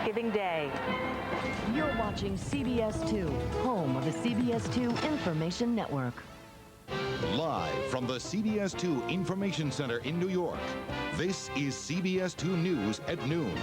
Thanksgiving Day. You're watching CBS 2, home of the CBS 2 Information Network. Live from the CBS 2 Information Center in New York, this is CBS 2 News at noon.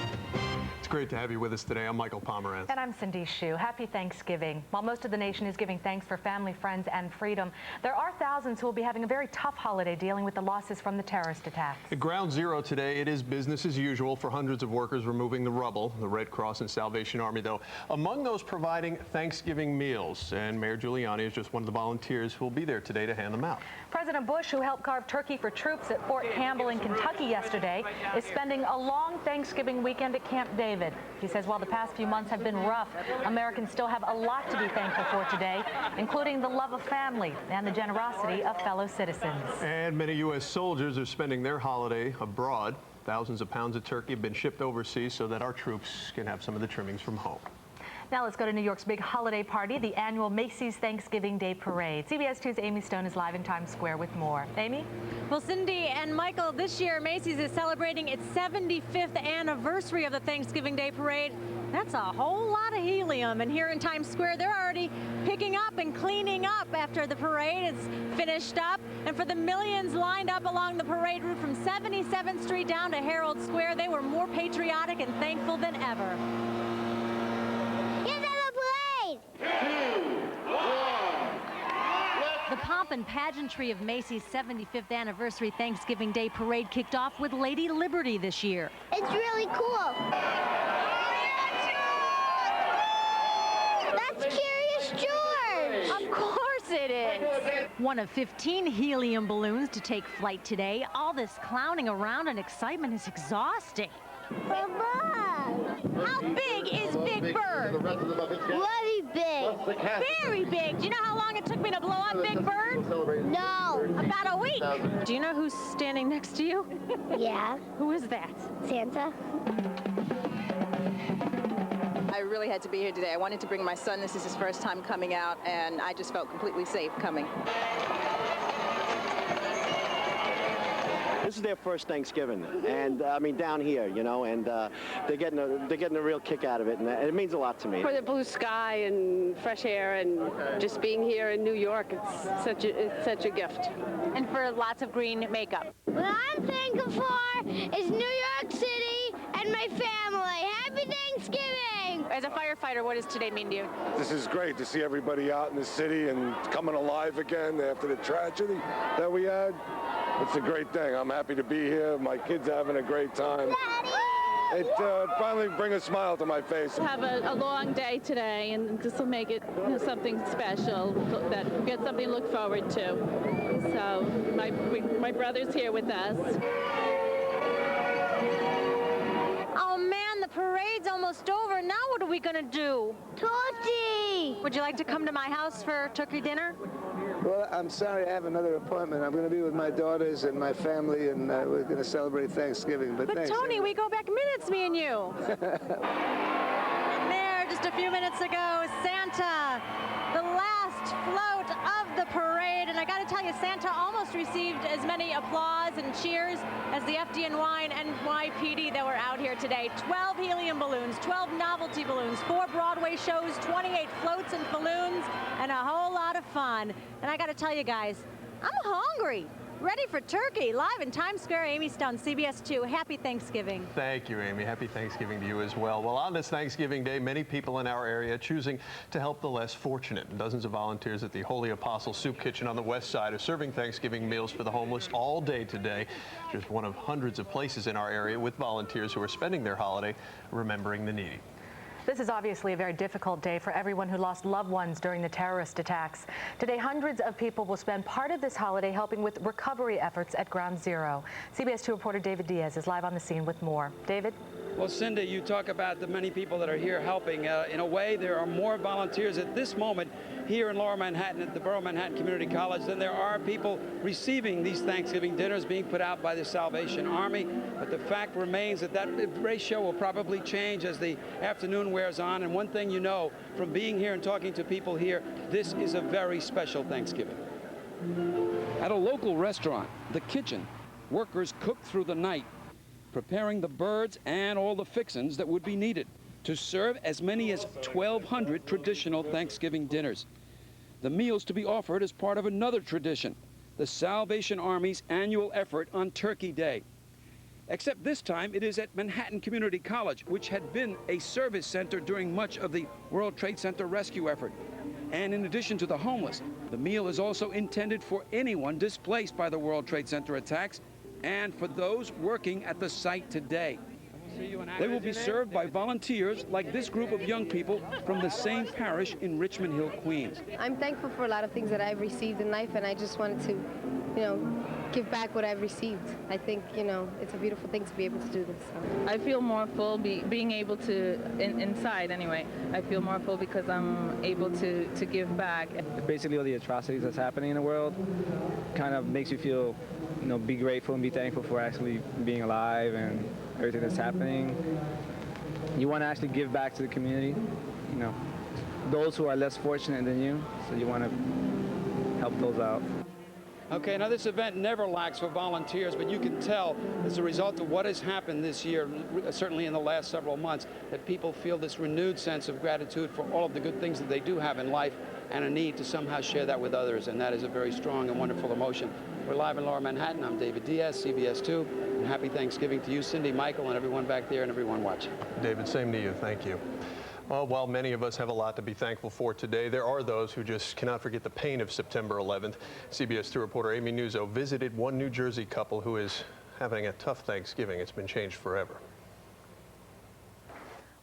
It's great to have you with us today. I'm Michael Pomeranz. And I'm Cindy Hsu. Happy Thanksgiving. While most of the nation is giving thanks for family, friends, and freedom, there are thousands who will be having a very tough holiday dealing with the losses from the terrorist attacks. At Ground Zero today, it is business as usual for hundreds of workers removing the rubble. The Red Cross and Salvation Army, though, among those providing Thanksgiving meals. And Mayor Giuliani is just one of the volunteers who will be there today to hand them out. President Bush, who helped carve turkey for troops at Fort Campbell in Kentucky yesterday, is spending a long Thanksgiving weekend at Camp David. He says while the past few months have been rough, Americans still have a lot to be thankful for today, including the love of family and the generosity of fellow citizens. And many U.S. soldiers are spending their holiday abroad. Thousands of pounds of turkey have been shipped overseas so that our troops can have some of the trimmings from home. Now let's go to New York's big holiday party, the annual Macy's Thanksgiving Day Parade. CBS 2's Amy Stone is live in Times Square with more. Amy? Well, Cindy and Michael, this year Macy's is celebrating its 75th anniversary of the Thanksgiving Day Parade. That's a whole lot of helium. And here in Times Square, they're already picking up and cleaning up after the parade is finished up. And for the millions lined up along the parade route from 77th Street down to Herald Square, they were more patriotic and thankful than ever. The pomp and pageantry of Macy's 75th anniversary Thanksgiving Day Parade kicked off with Lady Liberty this year. It's really cool. That's Curious George. Of course it is. One of 15 helium balloons to take flight today. All this clowning around and excitement is exhausting. How big is Big Bird? Very big. Very big. Do you know how long it took me to blow up Big Bird? No. About a week. Do you know who's standing next to you? Yeah. Who is that? Santa. I really had to be here today. I wanted to bring my son. This is his first time coming out, and I just felt completely safe coming. This is their first Thanksgiving, and I mean down here, you know, and they're getting a real kick out of it, and it means a lot to me. For the blue sky and fresh air and just being here in New York, it's such a gift. And for lots of green makeup. What I'm thankful for is New York City and my family. Happy Thanksgiving! As a firefighter, what does today mean to you? This is great to see everybody out in the city and coming alive again after the tragedy that we had. It's a great thing. I'm happy to be here. My kids are having a great time. Daddy! It finally brings a smile to my face. We'll have a long day today, and this will make it something special, that we get something to look forward to. So my brother's here with us. Oh man, the parade's almost over. Now what are we gonna do? Turkey! Would you like to come to my house for turkey dinner? Well, I'm sorry, I have another appointment. I'm going to be with my daughters and my family, and we're going to celebrate Thanksgiving. But thanks, Tony, anyway. we go back minutes, me and you. And there, just a few minutes ago, Santa, the last float of the parade. And I got to tell you, Santa almost received as many applause and cheers as the FDNY and NYPD that were out here today. 12 helium balloons, 12 novelty balloons, 4 Broadway shows, 28 floats and balloons, and a whole lot of fun. And I got to tell you guys, I'm hungry. Ready for turkey. Live in Times Square, Amy Stone, CBS 2. Happy Thanksgiving. Thank you, Amy. Happy Thanksgiving to you as well. Well, on this Thanksgiving Day, many people in our area choosing to help the less fortunate. And dozens of volunteers at the Holy Apostle Soup Kitchen on the west side are serving Thanksgiving meals for the homeless all day today. Just one of hundreds of places in our area with volunteers who are spending their holiday remembering the needy. This is obviously a very difficult day for everyone who lost loved ones during the terrorist attacks. Today, hundreds of people will spend part of this holiday helping with recovery efforts at Ground Zero. CBS 2 reporter David Diaz is live on the scene with more. David? Well, Cindy, you talk about the many people that are here helping. In a way, there are more volunteers at this moment here in Lower Manhattan at the Borough Manhattan Community College than there are people receiving these Thanksgiving dinners being put out by the Salvation Army. But the fact remains that ratio will probably change as the afternoon wears on. And one thing you know from being here and talking to people here, this is a very special Thanksgiving. At a local restaurant, The Kitchen, workers cooked through the night, preparing the birds and all the fixins that would be needed. to serve as many as 1,200 traditional Thanksgiving dinners. The meals to be offered as part of another tradition, the Salvation Army's annual effort on Turkey Day. Except this time it is at Manhattan Community College, which had been a service center during much of the World Trade Center rescue effort. And in addition to the homeless, the meal is also intended for anyone displaced by the World Trade Center attacks and for those working at the site today. They will be served by volunteers like this group of young people from the same parish in Richmond Hill, Queens. I'm thankful for a lot of things that I've received in life, and I just wanted to, give back what I've received. I think, it's a beautiful thing to be able to do this. So. I feel more full being able to, inside anyway, I feel more full because I'm able to give back. Basically all the atrocities that's happening in the world kind of makes you feel, be grateful and be thankful for actually being alive and everything that's happening. You want to actually give back to the community, those who are less fortunate than you, so you want to help those out. Okay, now this event never lacks for volunteers, but you can tell as a result of what has happened this year, certainly in the last several months, that people feel this renewed sense of gratitude for all of the good things that they do have in life and a need to somehow share that with others, and that is a very strong and wonderful emotion. We're live in Lower Manhattan. I'm David Diaz, CBS 2, and happy Thanksgiving to you, Cindy, Michael, and everyone back there and everyone watching. David, same to you. Thank you. Well, while many of us have a lot to be thankful for today, there are those who just cannot forget the pain of September 11th. CBS 2 reporter Amy Nuzzo visited one New Jersey couple who is having a tough Thanksgiving. It's been changed forever.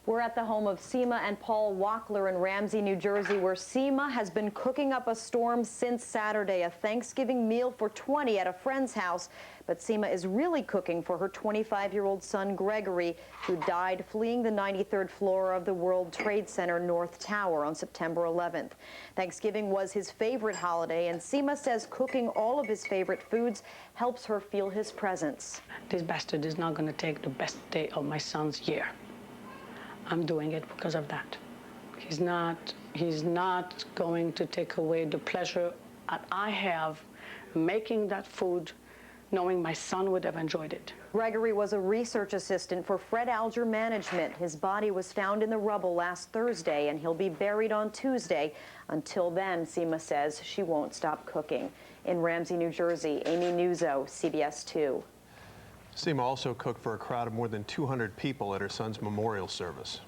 We're at the home of Seema and Paul Wackler in Ramsey, New Jersey, where Seema has been cooking up a storm since Saturday, a Thanksgiving meal for 20 at a friend's house. But Seema is really cooking for her 25-year-old son, Gregory, who died fleeing the 93rd floor of the World Trade Center North Tower on September 11th. Thanksgiving was his favorite holiday, and Seema says cooking all of his favorite foods helps her feel his presence. This bastard is not going to take the best day of my son's year. I'm doing it because of that. He's not going to take away the pleasure that I have making that food, knowing my son would have enjoyed it. Gregory was a research assistant for Fred Alger Management. His body was found in the rubble last Thursday, and he'll be buried on Tuesday. Until then, Seema says she won't stop cooking. In Ramsey, New Jersey, Amy Nuzzo, CBS 2. Seema also cooked for a crowd of more than 200 people at her son's memorial service.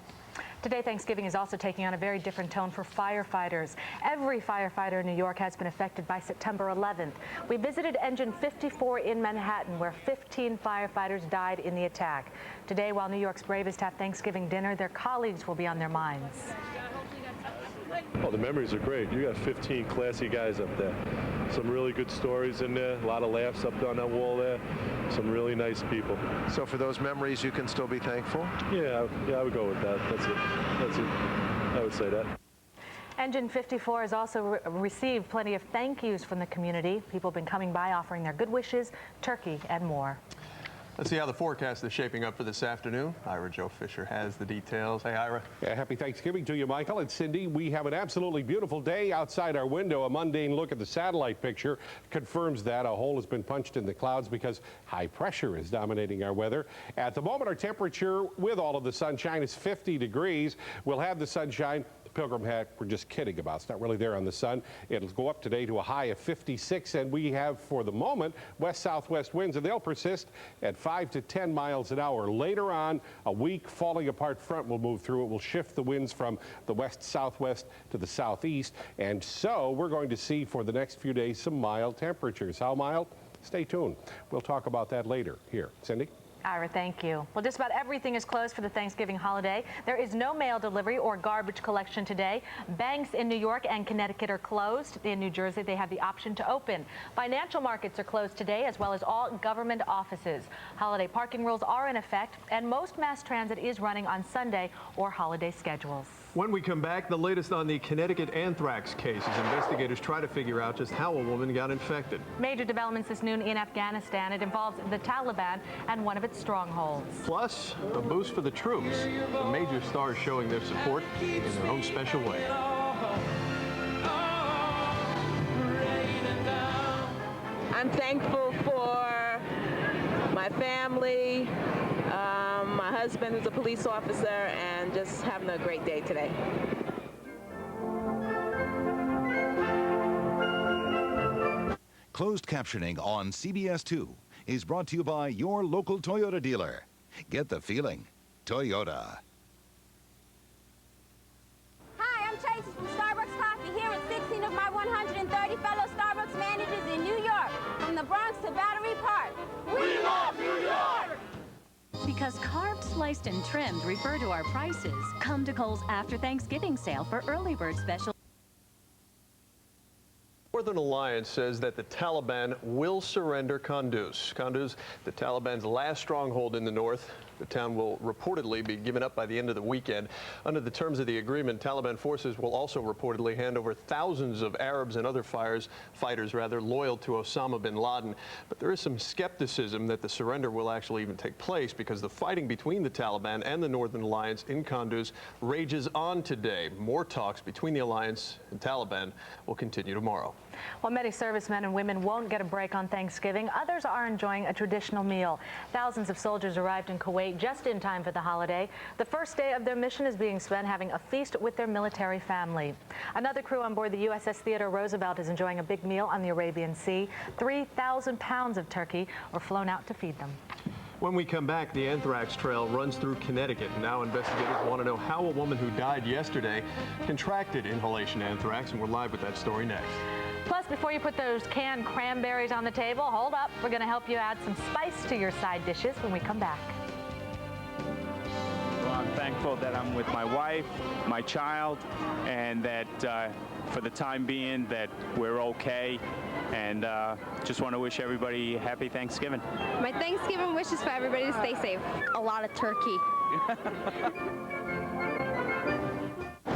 Today, Thanksgiving is also taking on a very different tone for firefighters. Every firefighter in New York has been affected by September 11th. We visited Engine 54 in Manhattan, where 15 firefighters died in the attack. Today, while New York's bravest have Thanksgiving dinner, their colleagues will be on their minds. Oh, the memories are great. You got 15 classy guys up there. Some really good stories in there, a lot of laughs up on that wall there. Some really nice people. So for those memories, you can still be thankful? Yeah, I would go with that. That's it. I would say that. Engine 54 has also received plenty of thank yous from the community. People have been coming by offering their good wishes, turkey, and more. Let's see how the forecast is shaping up for this afternoon. Ira Joe Fisher has the details. Hey, Ira. Yeah, happy Thanksgiving to you, Michael and Cindy. We have an absolutely beautiful day outside our window. A mundane look at the satellite picture confirms that. A hole has been punched in the clouds because high pressure is dominating our weather. At the moment, our temperature with all of the sunshine is 50 degrees. We'll have the sunshine. Pilgrim hat, we're just kidding about. It's not really there on the sun. It'll go up today to a high of 56, and we have, for the moment, west-southwest winds, and they'll persist at 5 to 10 miles an hour. Later on, a weak falling apart front will move through. It will shift the winds from the west-southwest to the southeast, and so we're going to see for the next few days some mild temperatures. How mild? Stay tuned. We'll talk about that later. Here, Cindy? Ira, thank you. Well, just about everything is closed for the Thanksgiving holiday. There is no mail delivery or garbage collection today. Banks in New York and Connecticut are closed. In New Jersey, they have the option to open. Financial markets are closed today, as well as all government offices. Holiday parking rules are in effect, and most mass transit is running on Sunday or holiday schedules. When we come back, the latest on the Connecticut anthrax case as investigators try to figure out just how a woman got infected. Major developments this noon in Afghanistan. It involves the Taliban and one of its strongholds. Plus, a boost for the troops. The major stars showing their support in their own special way. I'm thankful for my family, my husband who's a police officer, and just having a great day today. Closed captioning on CBS 2 is brought to you by your local Toyota dealer. Get the feeling. Toyota. Hi, I'm Tracy from Starbucks Coffee, here with 16 of my 130 fellow Starbucks managers in New York, from the Bronx to Battery Park. We love New York! Because carved, sliced, and trimmed refer to our prices, come to Kohl's after Thanksgiving sale for early bird special. Northern Alliance says that the Taliban will surrender Kunduz. Kunduz, the Taliban's last stronghold in the north. The town will reportedly be given up by the end of the weekend. Under the terms of the agreement, Taliban forces will also reportedly hand over thousands of Arabs and other fighters loyal to Osama bin Laden. But there is some skepticism that the surrender will actually even take place because the fighting between the Taliban and the Northern Alliance in Kunduz rages on today. More talks between the alliance and Taliban will continue tomorrow. While many servicemen and women won't get a break on Thanksgiving, others are enjoying a traditional meal. Thousands of soldiers arrived in Kuwait just in time for the holiday. The first day of their mission is being spent having a feast with their military family. Another crew on board the USS Theodore Roosevelt is enjoying a big meal on the Arabian Sea. 3,000 pounds of turkey were flown out to feed them. When we come back, the anthrax trail runs through Connecticut. Now investigators want to know how a woman who died yesterday contracted inhalation anthrax, and we're live with that story next. Plus, before you put those canned cranberries on the table, hold up. We're going to help you add some spice to your side dishes when we come back. Well, I'm thankful that I'm with my wife, my child, and that for the time being that we're okay. And just want to wish everybody happy Thanksgiving. My Thanksgiving wish is for everybody to stay safe. A lot of turkey.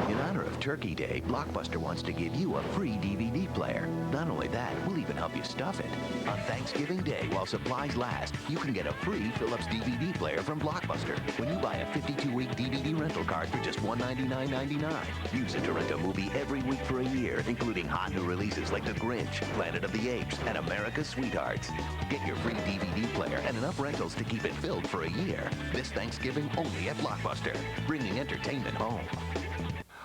In honor of Turkey Day, Blockbuster wants to give you a free DVD player. Not only that, we'll even help you stuff it. On Thanksgiving Day, while supplies last, you can get a free Philips DVD player from Blockbuster when you buy a 52-week DVD rental card for just $199.99. Use it to rent a movie every week for a year, including hot new releases like The Grinch, Planet of the Apes, and America's Sweethearts. Get your free DVD player and enough rentals to keep it filled for a year. This Thanksgiving only at Blockbuster, bringing entertainment home.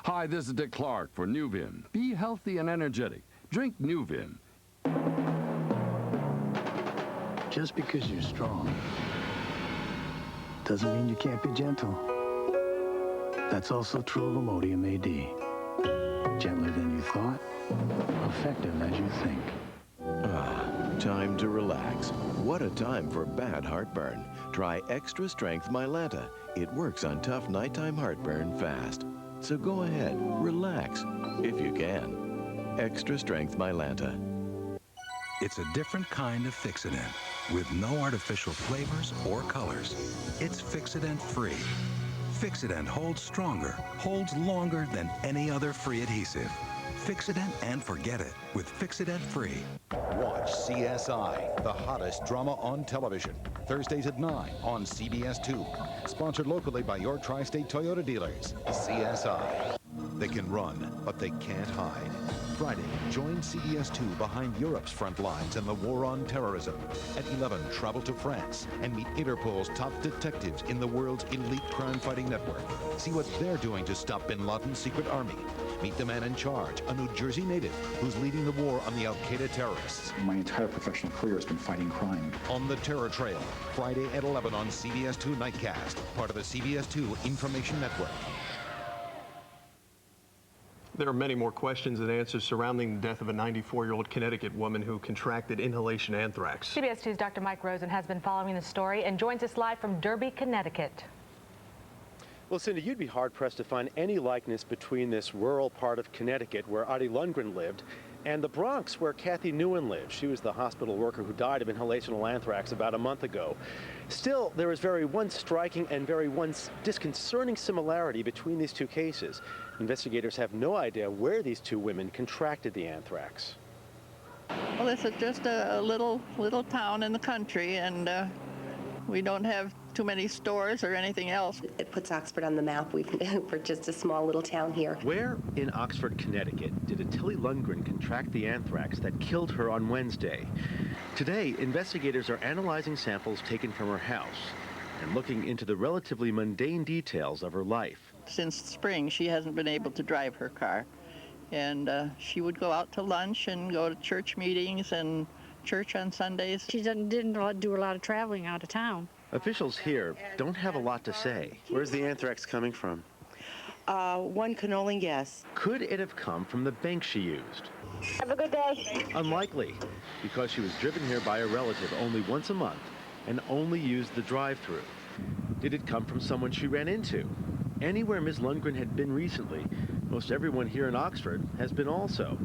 Hi, this is Dick Clark for Nuvin. Be healthy and energetic. Drink Nuvin. Just because you're strong doesn't mean you can't be gentle. That's also true of Imodium AD. Gentler than you thought, effective as you think. Time to relax. What a time for bad heartburn. Try Extra Strength Mylanta. It works on tough nighttime heartburn fast. So go ahead, relax, if you can. Extra Strength Mylanta. It's a different kind of Fixodent with no artificial flavors or colors. It's Fixodent free. Fixodent holds stronger, holds longer than any other free adhesive. Fixodent and forget it with Fixodent free. Watch CSI, the hottest drama on television. Thursdays at 9 on CBS 2. Sponsored locally by your tri-state Toyota dealers. CSI. They can run, but they can't hide. Friday, join CBS 2 behind Europe's front lines in the war on terrorism. At 11, travel to France and meet Interpol's top detectives in the world's elite crime-fighting network. See what they're doing to stop bin Laden's secret army. Meet the man in charge, a New Jersey native who's leading the war on the Al-Qaeda terrorists. My entire professional career has been fighting crime. On the Terror Trail, Friday at 11 on CBS 2 Nightcast, part of the CBS 2 Information Network. There are many more questions and answers surrounding the death of a 94-year-old Connecticut woman who contracted inhalation anthrax. CBS 2's Dr. Mike Rosen has been following the story and joins us live from Derby, Connecticut. Well, Cindy, you'd be hard-pressed to find any likeness between this rural part of Connecticut where Adi Lundgren lived and the Bronx where Kathy Newen lived. She was the hospital worker who died of inhalational anthrax about a month ago. Still, there is one striking and one disconcerting similarity between these two cases. Investigators have no idea where these two women contracted the anthrax. Well, this is just a little town in the country, and we don't have too many stores or anything else. It puts Oxford on the map. We're just a small little town here. Where in Oxford, Connecticut, did Tilly Lundgren contract the anthrax that killed her on Wednesday? Today, investigators are analyzing samples taken from her house. and looking into the relatively mundane details of her life. Since spring, she hasn't been able to drive her car. And she would go out to lunch and go to church meetings and church on Sundays. She didn't do a lot of traveling out of town. Officials here don't have a lot to say. Where's the anthrax coming from? One can only guess. Could it have come from the bank she used? Have a good day. Unlikely, because she was driven here by a relative only once a month and only used the drive-through. Did it come from someone she ran into? Anywhere Ms. Lundgren had been recently, most everyone here in Oxford has been also.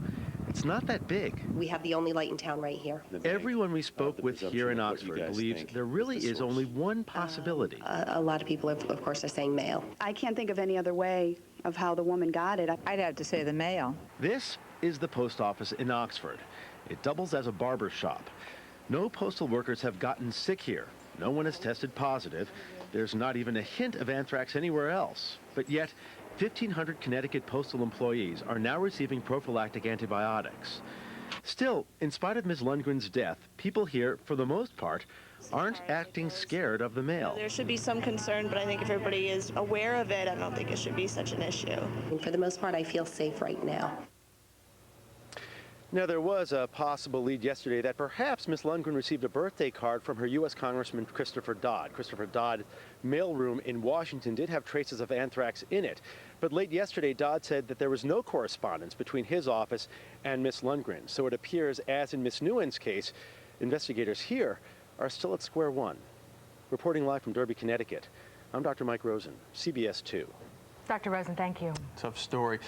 It's not that big. We have the only light in town right here. Everyone we spoke with here in Oxford believes there really is only one possibility. A lot of people, of course, are saying mail. I can't think of any other way of how the woman got it. I'd have to say the mail. This is the post office in Oxford. It doubles as a barber shop. No postal workers have gotten sick here. No one has tested positive. There's not even a hint of anthrax anywhere else. But yet, 1,500 Connecticut postal employees are now receiving prophylactic antibiotics. Still, in spite of Ms. Lundgren's death, people here, for the most part, aren't acting scared of the mail. There should be some concern, but I think if everybody is aware of it, I don't think it should be such an issue. And for the most part, I feel safe right now. Now, there was a possible lead yesterday that perhaps Ms. Lundgren received a birthday card from her U.S. Congressman Christopher Dodd. Christopher Dodd's mailroom in Washington did have traces of anthrax in it. But late yesterday, Dodd said that there was no correspondence between his office and Ms. Lundgren. So it appears, as in Ms. Nguyen's case, investigators here are still at square one. Reporting live from Derby, Connecticut, I'm Dr. Mike Rosen, CBS 2. Dr. Rosen, thank you. Tough story.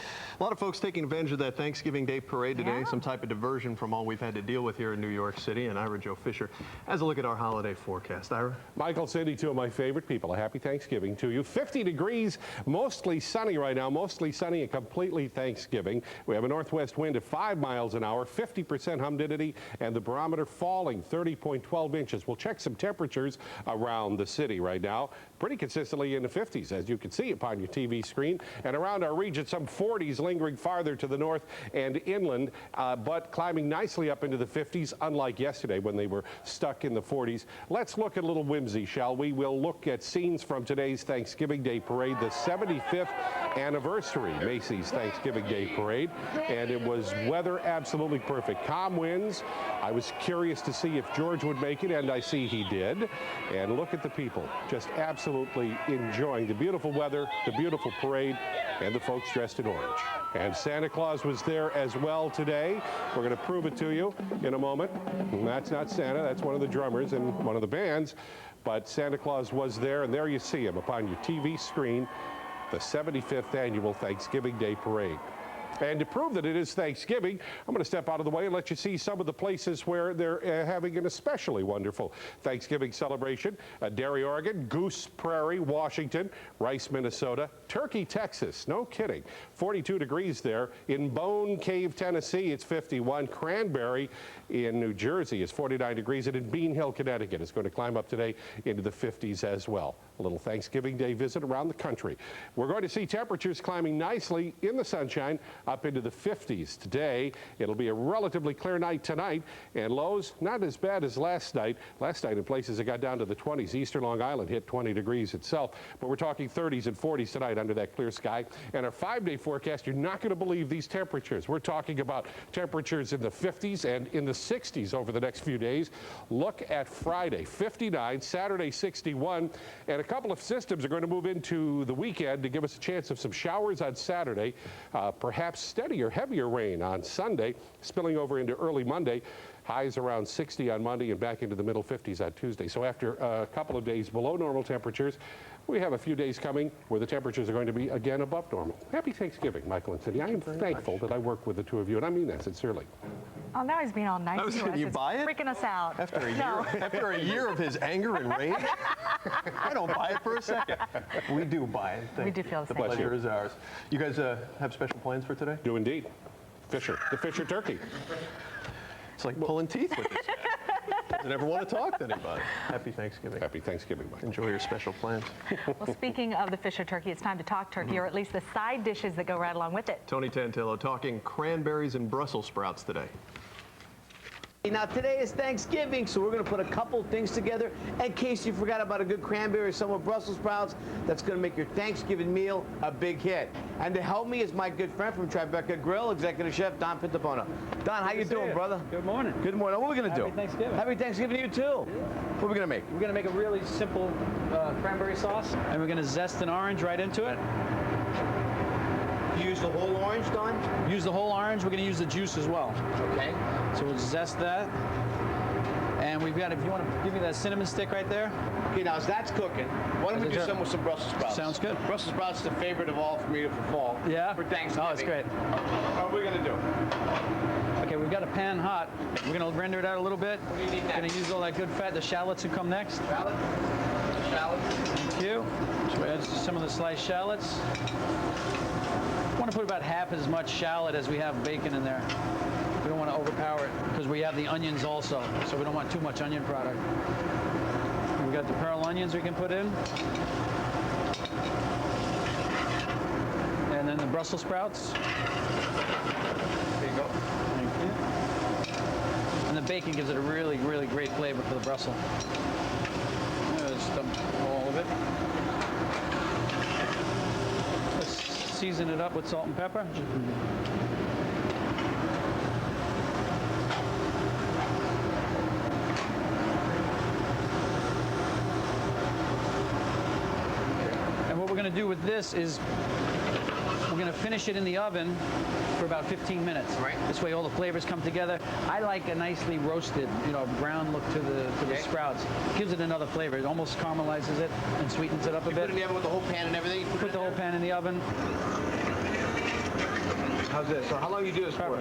A lot of folks taking advantage of that Thanksgiving Day parade today, some type of diversion from all we've had to deal with here in New York City. And Ira Joe Fisher has a look at our holiday forecast. Ira? Michael, Cindy, two of my favorite people. A happy Thanksgiving to you. 50 degrees, mostly sunny right now, mostly sunny and completely Thanksgiving. We have a northwest wind at 5 miles an hour, 50% humidity, and the barometer falling 30.12 inches. We'll check some temperatures around the city right now. Pretty consistently in the 50s, as you can see upon your TV screen. And around our region, some 40s lingering farther to the north and inland, but climbing nicely up into the 50s, unlike yesterday when they were stuck in the 40s. Let's look at a little whimsy, shall we? We'll look at scenes from today's Thanksgiving Day Parade, the 75th anniversary Macy's Thanksgiving Day Parade. And it was weather absolutely perfect. Calm winds. I was curious to see if George would make it, and I see he did. And look at the people, just absolutely enjoying the beautiful weather, the beautiful parade, and the folks dressed in orange. And Santa Claus was there as well today. We're going to prove it to you in a moment. And that's not Santa, that's one of the drummers and one of the bands. But Santa Claus was there, and there you see him upon your TV screen, the 75th annual Thanksgiving Day Parade. And to prove that it is Thanksgiving, I'm going to step out of the way and let you see some of the places where they're having an especially wonderful Thanksgiving celebration. Derry, Oregon, Goose Prairie, Washington, Rice, Minnesota, Turkey, Texas. No kidding. 42 degrees there. In Bone Cave, Tennessee, it's 51. Cranberry in New Jersey is 49 degrees. And in Bean Hill, Connecticut, it's going to climb up today into the 50s as well. A little Thanksgiving Day visit around the country. We're going to see temperatures climbing nicely in the sunshine up into the 50s today. It'll be a relatively clear night tonight, and lows not as bad as last night. Last night in places it got down to the 20s. Eastern Long Island hit 20 degrees itself, but we're talking 30s and 40s tonight under that clear sky. And our 5-day forecast, you're not going to believe these temperatures. We're talking about temperatures in the 50s and in the 60s over the next few days. Look at Friday, 59, Saturday 61, and a couple of systems are going to move into the weekend to give us a chance of some showers on Saturday, perhaps steadier, heavier rain on Sunday, spilling over into early Monday. Highs around 60 on Monday and back into the middle 50s on Tuesday. So after a couple of days below normal temperatures, we have a few days coming where the temperatures are going to be again above normal. Happy Thanksgiving, Michael and Cindy. I am thankful that I work with the two of you, and I mean that sincerely. Oh, now he's being all nice to us. You buy it? Freaking us out. After a year, after a year of his anger and rage, I don't buy it for a second. We do buy it. We do feel the same. The pleasure is ours. You guys have special plans for today? Do indeed. Fisher, the Fisher turkey. It's like pulling teeth with this guy. Doesn't ever want to talk to anybody. Happy Thanksgiving. Happy Thanksgiving, Mike. Enjoy your special plans. Well, speaking of the Fisher turkey, it's time to talk turkey, or at least the side dishes that go right along with it. Tony Tantillo talking cranberries and Brussels sprouts today. Now, today is Thanksgiving, so we're going to put a couple things together in case you forgot about a good cranberry or some with Brussels sprouts. That's going to make your Thanksgiving meal a big hit. And to help me is my good friend from Tribeca Grill, Executive Chef Don Pintabona. Don, how you doing, brother? Good morning. Good morning. What are we going to do? Happy Thanksgiving. Happy Thanksgiving to you, too. What are we going to make? We're going to make a really simple cranberry sauce, and we're going to zest an orange right into it. Use the whole orange, Don? Use the whole orange. We're going to use the juice as well. Okay. So we'll zest that. And we've got, if you want to give me that cinnamon stick right there. Okay, now as that's cooking, why don't we do some with some Brussels sprouts? Sounds good. Brussels sprouts is the favorite of all for me for fall. Yeah? For Thanksgiving. Oh, it's great. What are we going to do? Okay, we've got a pan hot. We're going to render it out a little bit. What do you need next? We're going to use all that good fat. The shallots will come next. Shallot? Shallot. Thank you. So we add some of the sliced shallots. I want to put about half as much shallot as we have bacon in there. We don't want to overpower it because we have the onions also, so we don't want too much onion product. We've got the pearl onions we can put in. And then the Brussels sprouts. There you go. Thank you. And the bacon gives it a really, really great flavor for the Brussels. Just dump all of it. Season it up with salt and pepper. And what we're going to do with this is we're going to finish it in the oven for about 15 minutes. Right. This way all the flavors come together. I like a nicely roasted, brown look to the sprouts. Gives it another flavor. It almost caramelizes it and sweetens it up a bit. Put it in the oven with the whole pan and everything? Put the whole pan in the oven. How's this? So how long you do this for?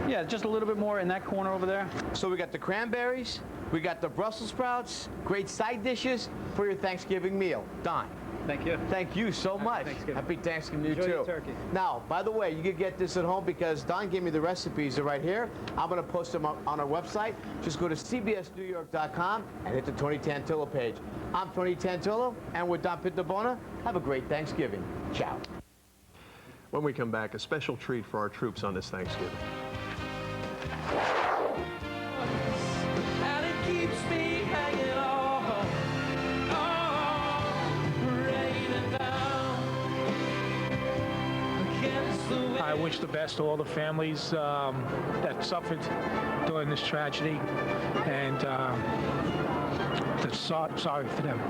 Yeah, just a little bit more in that corner over there. So we got the cranberries, we got the Brussels sprouts, great side dishes for your Thanksgiving meal. Don. Thank you. Thank you so much. Happy Thanksgiving to you, too. Enjoy your turkey. Now, by the way, you can get this at home because Don gave me the recipes. They're right here. I'm going to post them up on our website. Just go to cbsnewyork.com and hit the Tony Tantillo page. I'm Tony Tantillo, and with Don Pintabona, have a great Thanksgiving. Ciao. When we come back, a special treat for our troops on this Thanksgiving. And it keeps me hanging on, raining down against the wind. I wish the best to all the families that suffered during this tragedy, and sorry for them.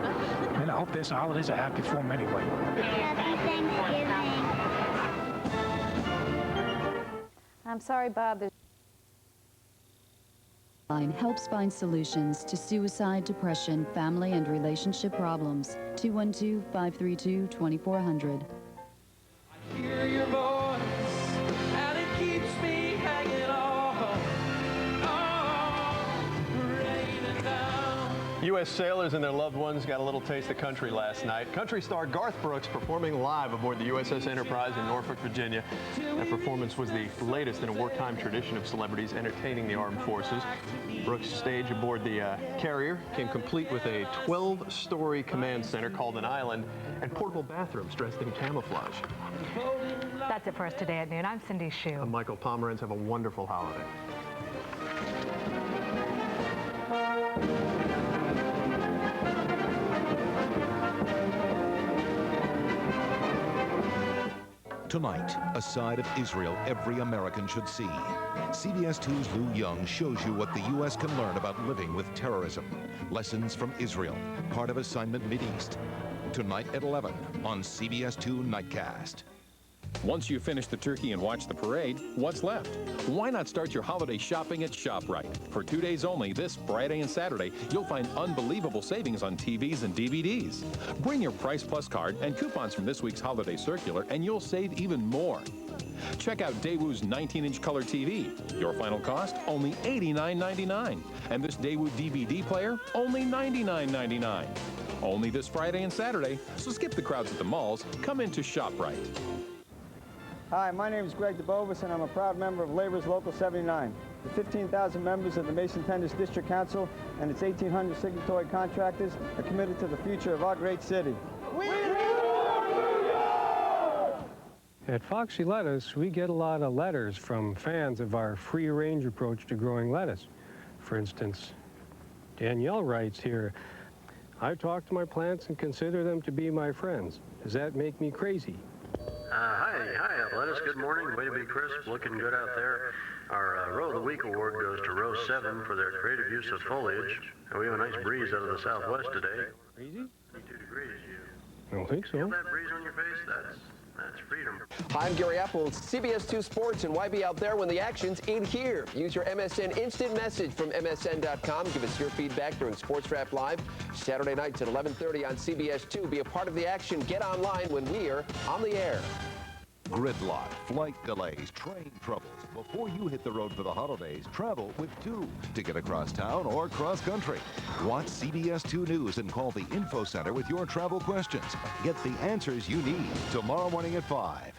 And I hope this holidays are happy for them anyway. Happy Thanksgiving. I'm sorry, Bob. Helps find solutions to suicide, depression, family, and relationship problems. 212-532-2400. I hear your voice, and it keeps me hanging on, raining down. U.S. sailors and their loved ones got a little taste of country last night. Country star Garth Brooks performing live aboard the USS Enterprise in Norfolk, Virginia. That performance was the latest in a wartime tradition of celebrities entertaining the armed forces. Brooks' stage aboard the carrier came complete with a 12-story command center called an island and portable bathrooms dressed in camouflage. That's it for us today at noon. I'm Cindy Hsu. I'm Michael Pomeranz. Have a wonderful holiday. Tonight, a side of Israel every American should see. CBS 2's Lou Young shows you what the U.S. can learn about living with terrorism. Lessons from Israel, part of Assignment Mideast. Tonight at 11 on CBS 2 Nightcast. Once you finish the turkey and watch the parade, what's left? Why not start your holiday shopping at ShopRite? For 2 days only, this Friday and Saturday, you'll find unbelievable savings on TVs and DVDs. Bring your Price Plus card and coupons from this week's holiday circular, and you'll save even more. Check out Daewoo's 19-inch color TV. Your final cost, only $89.99. And this Daewoo DVD player, only $99.99. Only this Friday and Saturday, so skip the crowds at the malls. Come into ShopRite. Hi, my name is Greg DeBovis, and I'm a proud member of Labor's Local 79. The 15,000 members of the Mason-Tenders District Council and its 1,800 signatory contractors are committed to the future of our great city. At Foxy Lettuce, we get a lot of letters from fans of our free-range approach to growing lettuce. For instance, Danielle writes here, I talk to my plants and consider them to be my friends. Does that make me crazy? Hi, Lettuce. Good morning. Way to be crisp. Looking good out there. Our Row of the Week award goes to Row 7 for their creative use of foliage. And we have a nice breeze out of the southwest today. Breezy? 22 degrees. I don't think so. Feel that breeze on your face? That's freedom. Hi, I'm Gary Apple, CBS2 Sports, and why be out there when the action's in here? Use your MSN Instant Message from MSN.com. Give us your feedback during Sports Wrap Live, Saturday nights at 11:30 on CBS2. Be a part of the action. Get online when we're on the air. Gridlock, flight delays, train troubles. Before you hit the road for the holidays, travel with two to get across town or cross country. Watch CBS 2 News and call the Info Center with your travel questions. Get the answers you need tomorrow morning at 5.